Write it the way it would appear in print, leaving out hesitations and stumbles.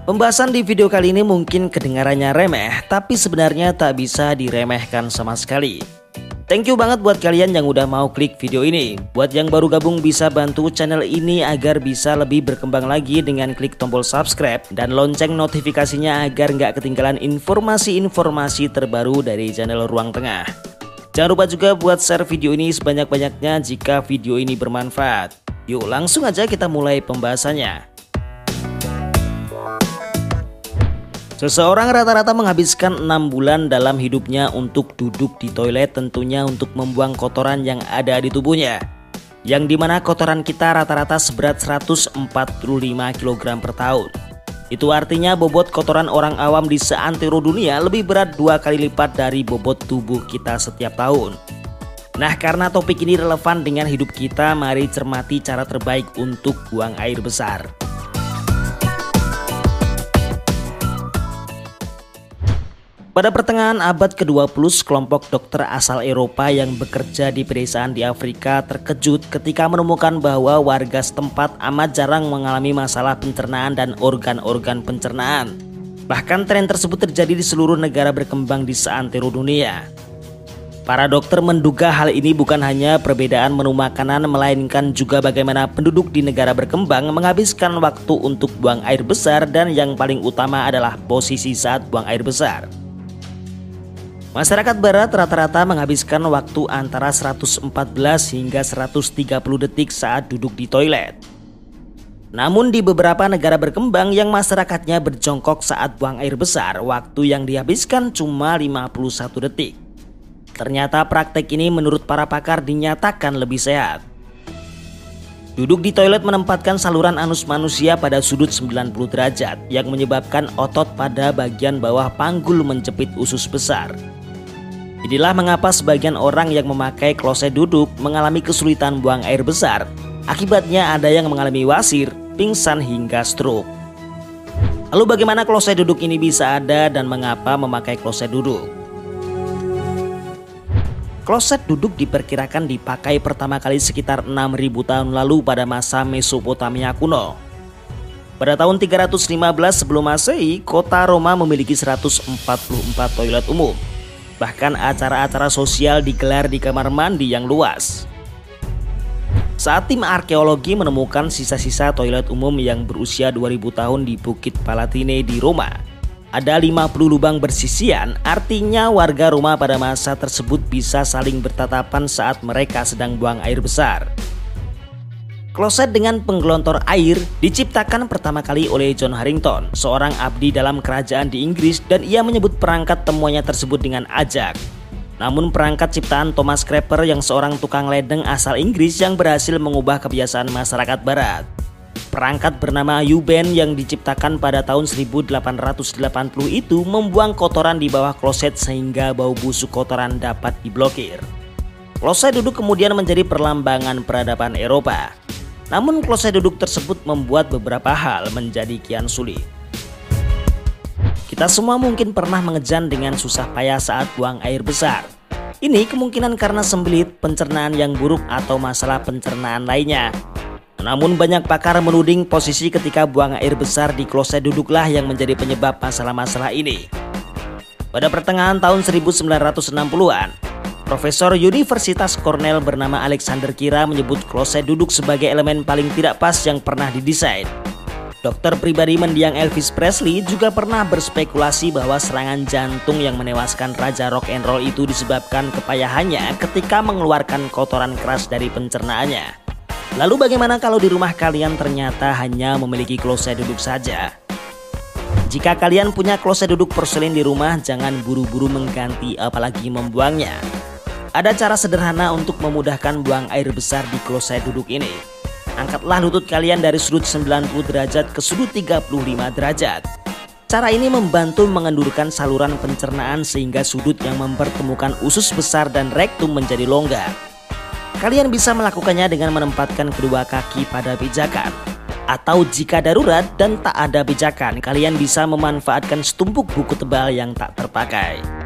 Pembahasan di video kali ini mungkin kedengarannya remeh, tapi sebenarnya tak bisa diremehkan sama sekali. Thank you banget buat kalian yang udah mau klik video ini. Buat yang baru gabung bisa bantu channel ini agar bisa lebih berkembang lagi dengan klik tombol subscribe dan lonceng notifikasinya agar nggak ketinggalan informasi-informasi terbaru dari channel Ruang Tengah. Jangan lupa juga buat share video ini sebanyak-banyaknya jika video ini bermanfaat. Yuk langsung aja kita mulai pembahasannya. Seseorang rata-rata menghabiskan 6 bulan dalam hidupnya untuk duduk di toilet, tentunya untuk membuang kotoran yang ada di tubuhnya. Yang dimana kotoran kita rata-rata seberat 145 kg per tahun. Itu artinya bobot kotoran orang awam di seantero dunia lebih berat 2 kali lipat dari bobot tubuh kita setiap tahun. Nah, karena topik ini relevan dengan hidup kita, mari cermati cara terbaik untuk buang air besar. Pada pertengahan abad ke-20, kelompok dokter asal Eropa yang bekerja di pedesaan di Afrika terkejut ketika menemukan bahwa warga setempat amat jarang mengalami masalah pencernaan dan organ-organ pencernaan. Bahkan tren tersebut terjadi di seluruh negara berkembang di seantero dunia. Para dokter menduga hal ini bukan hanya perbedaan menu makanan, melainkan juga bagaimana penduduk di negara berkembang menghabiskan waktu untuk buang air besar, dan yang paling utama adalah posisi saat buang air besar. Masyarakat barat rata-rata menghabiskan waktu antara 114 hingga 130 detik saat duduk di toilet. Namun di beberapa negara berkembang yang masyarakatnya berjongkok saat buang air besar, waktu yang dihabiskan cuma 51 detik. Ternyata praktek ini menurut para pakar dinyatakan lebih sehat. Duduk di toilet menempatkan saluran anus manusia pada sudut 90 derajat yang menyebabkan otot pada bagian bawah panggul menjepit usus besar. Inilah mengapa sebagian orang yang memakai kloset duduk mengalami kesulitan buang air besar. Akibatnya ada yang mengalami wasir, pingsan hingga stroke. Lalu bagaimana kloset duduk ini bisa ada dan mengapa memakai kloset duduk? Kloset duduk diperkirakan dipakai pertama kali sekitar 6.000 tahun lalu pada masa Mesopotamia kuno. Pada tahun 315 sebelum Masehi, kota Roma memiliki 144 toilet umum. Bahkan acara-acara sosial digelar di kamar mandi yang luas. Saat tim arkeologi menemukan sisa-sisa toilet umum yang berusia 2000 tahun di Bukit Palatine di Roma, ada 50 lubang bersisian, artinya warga Roma pada masa tersebut bisa saling bertatapan saat mereka sedang buang air besar. Kloset dengan penggelontor air diciptakan pertama kali oleh John Harington, seorang abdi dalam kerajaan di Inggris, dan ia menyebut perangkat temuannya tersebut dengan ajak. Namun perangkat ciptaan Thomas Crapper yang seorang tukang ledeng asal Inggris yang berhasil mengubah kebiasaan masyarakat barat. Perangkat bernama U-bend yang diciptakan pada tahun 1880 itu membuang kotoran di bawah kloset sehingga bau busuk kotoran dapat diblokir. Kloset duduk kemudian menjadi perlambangan peradaban Eropa. Namun kloset duduk tersebut membuat beberapa hal menjadi kian sulit. Kita semua mungkin pernah mengejan dengan susah payah saat buang air besar. Ini kemungkinan karena sembelit, pencernaan yang buruk, atau masalah pencernaan lainnya. Namun banyak pakar menuding posisi ketika buang air besar di kloset duduklah yang menjadi penyebab masalah-masalah ini. Pada pertengahan tahun 1960-an, Profesor Universitas Cornell bernama Alexander Kira menyebut kloset duduk sebagai elemen paling tidak pas yang pernah didesain. Dokter pribadi mendiang Elvis Presley juga pernah berspekulasi bahwa serangan jantung yang menewaskan raja rock and roll itu disebabkan kepayahannya ketika mengeluarkan kotoran keras dari pencernaannya. Lalu bagaimana kalau di rumah kalian ternyata hanya memiliki kloset duduk saja? Jika kalian punya kloset duduk porselin di rumah, jangan buru-buru mengganti apalagi membuangnya. Ada cara sederhana untuk memudahkan buang air besar di kloset duduk ini. Angkatlah lutut kalian dari sudut 90 derajat ke sudut 35 derajat. Cara ini membantu mengendurkan saluran pencernaan sehingga sudut yang mempertemukan usus besar dan rektum menjadi longgar. Kalian bisa melakukannya dengan menempatkan kedua kaki pada pijakan. Atau jika darurat dan tak ada pijakan, kalian bisa memanfaatkan setumpuk buku tebal yang tak terpakai.